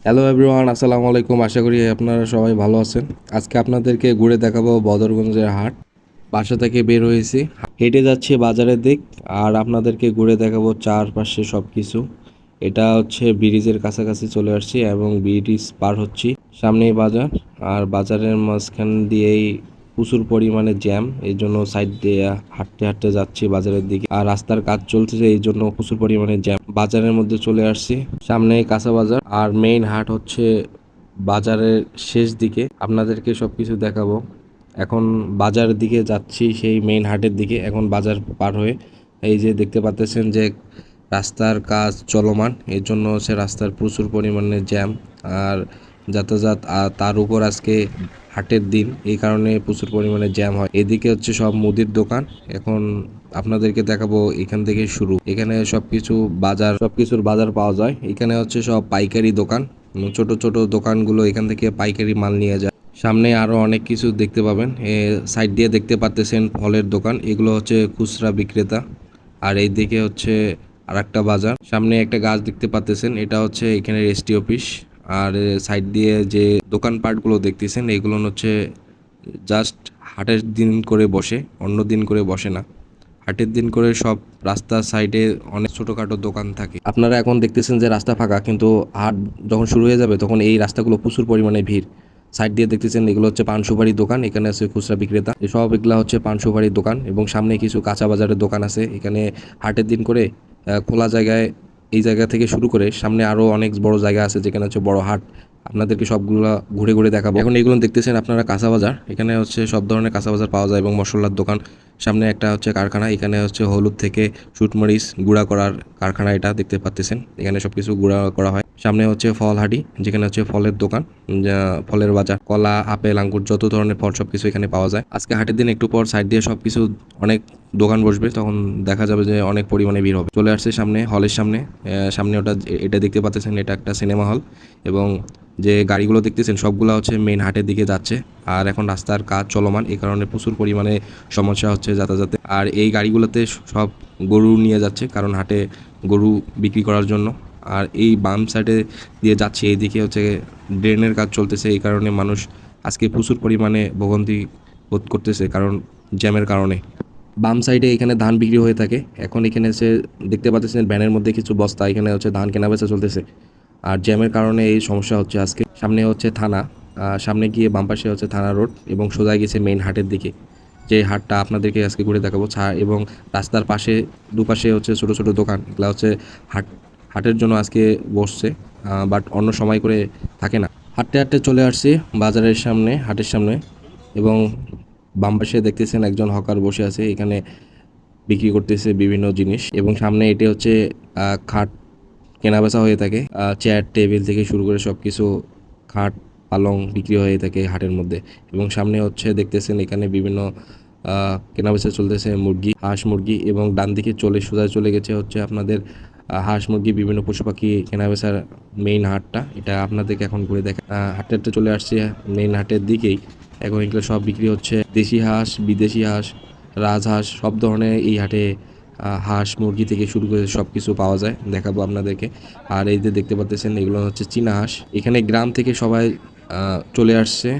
Hello everyone, আসসালামু আলাইকুম। আশা করি আপনারা সবাই ভালো আছেন। আজকে আপনাদেরকে ঘুরে দেখাবো বদরগঞ্জের হাট। বাসা থেকে বের হয়েছি, হেঁটে যাচ্ছি বাজারের দিক, আর আপনাদেরকে ঘুরে দেখাবো চারপাশে সব কিছু। এটা হচ্ছে ব্রিজের কাছাকাছি চলে আসছি এবং ব্রিজ পার হচ্ছি, সামনেই বাজার। আর বাজারের মাঝখান দিয়েই প্রচুর পরিমাণে জ্যাম, এই জন্য সাইড দিয়ে হাঁটতে হাঁটতে যাচ্ছি বাজারের দিকে। আর রাস্তার কাজ চলতেছে, এই জন্য প্রচুর পরিমাণে জ্যাম। বাজারের মধ্যে চলে আসছি, সামনে কাঁচা বাজার আর মেইন হাট হচ্ছে বাজারের শেষ দিকে। আপনাদেরকে সবকিছু দেখাবো। এখন বাজারের দিকে যাচ্ছি, সেই মেইন হাটের দিকে। এখন বাজার পার হয়ে এই যে দেখতে পাচ্ছেন যে রাস্তার কাজ চলমান, এর জন্য হচ্ছে রাস্তার প্রচুর পরিমাণে জ্যাম আর যাতায়াত। আর তার উপর আজকে হাটের দিন, এই কারণে প্রচুর পরিমাণে জ্যাম হয়। এদিকে হচ্ছে সব মুদির দোকান। এখন আপনাদেরকে দেখাবো এখান থেকে শুরু। এখানে সবকিছুর বাজার পাওয়া যায়। এখানে হচ্ছে সব পাইকারি দোকান, ছোট ছোট দোকানগুলো এখান থেকে পাইকারি মাল নিয়ে যায়। সামনে আরো অনেক কিছু দেখতে পাবেন। সাইড দিয়ে দেখতে পাচ্ছেন ফলের দোকান, এগুলো হচ্ছে খুচরা বিক্রেতা। আর এইদিকে হচ্ছে আর একটা বাজার, সামনে একটা গাছ দেখতে পাচ্ছেন, এটা হচ্ছে এখানে এসটি অফিস। আর সাইড দিয়ে যে দোকানপাটগুলো দেখতেছেন, এগুলো হচ্ছে জাস্ট হাটের দিন করে বসে, অন্য দিন করে বসে না। হাটের দিন করে সব রাস্তার সাইডে অনেক ছোটোখাটো দোকান থাকে। আপনারা এখন দেখতেছেন যে রাস্তা ফাঁকা, কিন্তু হাট যখন শুরু হয়ে যাবে তখন এই রাস্তাগুলো প্রচুর পরিমাণে ভিড়। সাইড দিয়ে দেখতেছেন এগুলো হচ্ছে পান সুপারির দোকান, এখানে আছে খুচরা বিক্রেতা। সব এগুলা হচ্ছে পান সুপারির দোকান এবং সামনে কিছু কাঁচা বাজারের দোকান আছে। এখানে হাটের দিন করে খোলা জায়গায়, এই জায়গা থেকে শুরু করে সামনে আরও অনেক বড় জায়গা আছে যেখানে হচ্ছে বড় হাট। আপনাদেরকে সবগুলো ঘুরে ঘুরে দেখাবো। এখন এগুলো দেখতেছেন আপনারা কাঁচা বাজার, এখানে হচ্ছে সব ধরনের কাঁচা বাজার পাওয়া যায় এবং মশলার দোকান। সামনে একটা হচ্ছে কারখানা, এখানে হচ্ছে হলুদ থেকে শুটমরিচ গুঁড়া করার কারখানা, এটা দেখতে পাচ্ছেন। এখানে সবকিছু গুঁড়া করা হয়। সামনে হচ্ছে ফল হাঁটি, যেখানে হচ্ছে ফলের দোকান, ফলের বাজার। কলা, আপেল, আঙ্গুর, যত ধরনের ফল সবকিছু এখানে পাওয়া যায়। আজকে হাটের দিন একটু পর সাইড দিয়ে সবকিছু অনেক দোকান বসবে, তখন দেখা যাবে যে অনেক পরিমাণে ভিড় হবে। চলে আসছে সামনে হলের সামনে। সামনে এটা দেখতে পাচ্ছেন, এটা একটা সিনেমা হল এবং যে গাড়িগুলো দেখতেছেন সবগুলো হচ্ছে মেইন হাটের দিকে যাচ্ছে। আর এখন রাস্তার কাজ চলমান, এই কারণে প্রচুর পরিমাণে সমস্যা হচ্ছে যাতায়াতে। আর এই গাড়িগুলোতে সব গরু নিয়ে যাচ্ছে, কারণ হাটে গরু বিক্রি করার জন্য। আর এই বাম সাইডে দিয়ে যাচ্ছে, এইদিকে হচ্ছে ড্রেনের কাজ চলতেছে, এই কারণে মানুষ আজকে প্রচুর পরিমাণে ভোগান্তি বোধ করতেছে, কারণ জ্যামের কারণে। বাম সাইডে এখানে ধান বিক্রি হয়ে থাকে। এখন এখানে হচ্ছে দেখতে পাচ্ছেন ভ্যানের মধ্যে কিছু বস্তা, এখানে হচ্ছে ধান কেনাবেচা চলতেছে। আর জ্যামের কারণে এই সমস্যা হচ্ছে আজকে। সামনে হচ্ছে থানা, সামনে গিয়ে বাম পাশে হচ্ছে থানা রোড এবং সোজা গেছে মেইন হাটের দিকে, যে হাটটা আপনাদেরকে আজকে ঘুরে দেখাবো। এবং রাস্তার পাশে দুপাশে হচ্ছে ছোট ছোট দোকান, এগুলো হচ্ছে হাট হাটের জন্য আজকে বসছে, বাট অন্য সময় করে থাকে না। হাঁটতে হাঁটতে চলে আসছি বাজারের সামনে, হাটের সামনে। এবং বাম পাশে দেখতেছেন একজন হকার বসে আছে, এখানে বিক্রি করতেছে বিভিন্ন জিনিস। এবং সামনে এটি হচ্ছে খাট কেনাবেচা হয়ে থাকে, চেয়ার টেবিল থেকে শুরু করে সব কিছু, খাট পালং বিক্রি হয়ে থাকে হাটের মধ্যে। এবং সামনে হচ্ছে দেখতেছেন এখানে বিভিন্ন কেনাবেচা চলতেছে, মুরগি, হাঁস মুরগি। এবং ডান দিকে সোজা চলে গেছে হচ্ছে আপনাদের হাঁস মুরগি, বিভিন্ন পশু পাখি কেনাবেচার মেইন হাটটা। এটা আপনাদেরকে এখন ঘুরে দেখা। হাটটা চলে আসছে মেইন হাটের দিকেই। এখন এগুলো সব বিক্রি হচ্ছে, দেশি হাঁস, বিদেশি হাঁস, রাজহাঁস, সব ধরনের এই হাটে হাঁস মুরগি থেকে শুরু করে সব কিছু পাওয়া যায়, দেখাবো আপনাদেরকে। আর এই যে দেখতে পাচ্ছেন এগুলো হচ্ছে চীনা হাঁস। এখানে গ্রাম থেকে সবাই চলে আসছে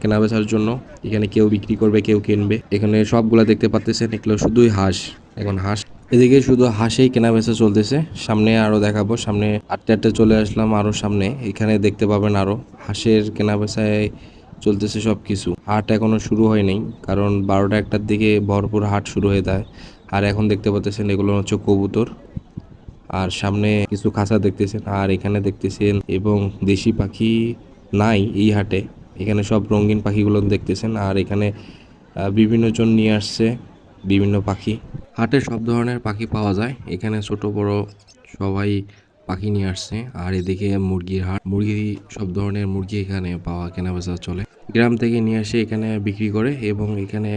কেনাবেচার জন্য। এখানে কেউ বিক্রি করবে, কেউ কিনবে। এখানে সবগুলা দেখতে পাচ্ছেন, এগুলো শুধুই হাঁস। এখন হাঁস এদিকে শুধু হাঁসেই কেনাবেচা চলতেছে। সামনে আরো দেখাবো, সামনে আটটা আটটা চলে আসলাম আরো সামনে, এখানে দেখতে পাবেন আরো হাঁসের কেনাবেচায় চলতেছে সব কিছু। হাট এখনো শুরু হয়নি, কারণ 12টা 1টার দিকে ভরপুর হাট শুরু হয়ে যায়। আর এখন দেখতে পাচ্ছেন এগুলো হচ্ছে কবুতর। আর সামনে কিছু খাঁচা দেখতেছেন, আর এখানে দেখতেছেন এবং দেশি পাখি নাই এই হাটে, এখানে সব রঙিন পাখিগুলো দেখতেছেন। আর এখানে বিভিন্ন জন নিয়ে আসছে বিভিন্ন পাখি। হাটে সব ধরনের পাখি পাওয়া যায়, এখানে ছোট বড় সবাই পাখি নিয়ে আসছে। আর এদিকে মুরগির হাট, সব ধরনের মুরগি এখানে পাওয়া কেনাবেচা চলে। গ্রাম থেকে নিয়ে আসে এখানে বিক্রি করে, এবং এখানে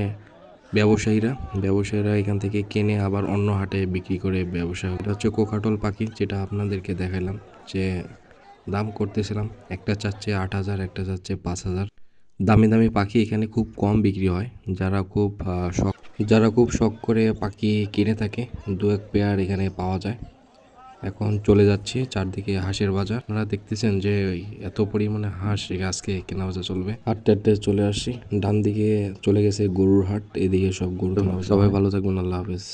ব্যবসায়ীরা এখান থেকে কিনে আবার অন্য হাটে বিক্রি করে ব্যবসা। এটা হচ্ছে কোকাটল পাখি, যেটা আপনাদেরকে দেখালাম, যে দাম করতেছিলাম। একটা চাচ্ছে 8,000, একটা চাচ্ছে 5,000। দামি দামি পাখি এখানে খুব কম বিক্রি হয়। যারা খুব শখ করে পাখি কিনে থাকে, দু এক পেয়ার এখানে পাওয়া যায়। এখন চলে যাচ্ছি চারদিকে হাঁসের বাজার। আপনারা দেখতেছেন যে এত পরিমাণে হাঁস আজকে কেনা বেচা চলবে। হাটতে চলে আসছি, ডান দিকে চলে গেছে গরুর হাট, এদিকে সব গরু কেনা বেচা। সবাই ভালো থাকবেন, আল্লাহ হাফেজ।